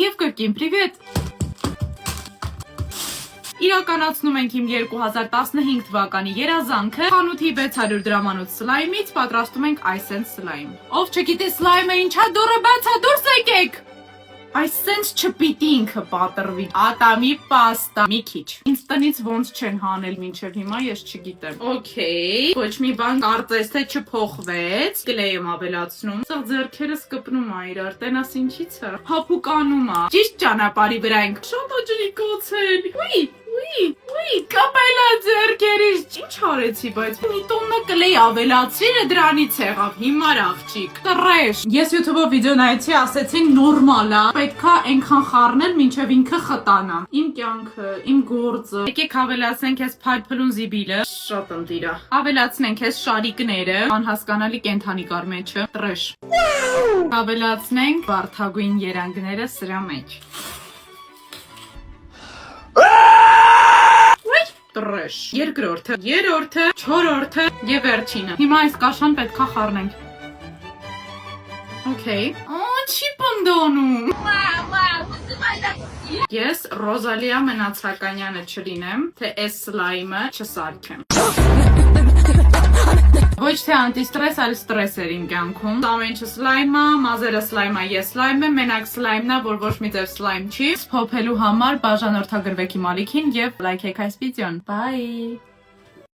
Եվ կրկին, պրիվետ։ Իրականացնում ենք իմ 2015 թվականի երազանքը, խանութի 600 դրամանոց սլայմից պատրաստում ենք այսենց սլայմ։ Ով չգիտի սլայմը ինչա, դուրը բացա, դուրս եկեք։ Այսենց չպիտի ինքը պատրվի, ատամի պաստա, մի քիչ։ Ինձ տնից ոնց չեն հանել մինչև հիմա, ես չգիտեմ։ Okay, ոչ մի բան կարծես թե չփոխվեց, կլեյ եմ ավելացնում, սա ձեռքերս կպնում ա իրար, տենաս ինչից է, հապուկանում ա, ճիշտ ճանապարհի վրա ենք, շատ աջրի կոցել, Ուի, կապելա ձեռքերից, ինչ արեցի, բայց մի տոննա կլեյ ավելացրինը դրանից եղավ, հիմար աղջիկ, տրեշ։ Ես YouTube-ով վիդեո նայեցի, ասեցին նորմալ ա, պետքա այնքան խառնել, մինչև ինքը խտանա։ Իմ կյանքը, իմ գործը։ Եկեք ավելացնենք այս փայփլուն զիբիլը, շատ ընտիր ա։ Ավելացնենք այս շարիկները, անհասկանալի կենդանի կար մեջը, տրեշ։ Ավելացնենք վարդագույն երանգները սրա մեջ։ Տրեշ, երկրորդը, երրորդը, չորրորդը եւ վերջինը։ Հիմա այս կաշան պետքա խառնենք։ Okay. Չի պնդոնում։ Ես Ռոզալիա Մնացականյանը չլինեմ, թե այս սլայմը չսարքեմ։ Ոչ թե անտիստրես, այլ ստրես էր իմ կյանքում։ Ամենը սլայմա, մազերը սլայմա, ես սլայմ եմ, մենակ սլայմն է, որ ոչ մի ձև սլայմ չի։ Սփոփելու համար բաժանորդագրվեք իմ ալիքին եւ լայքեք այս վիդեոն։ Bye։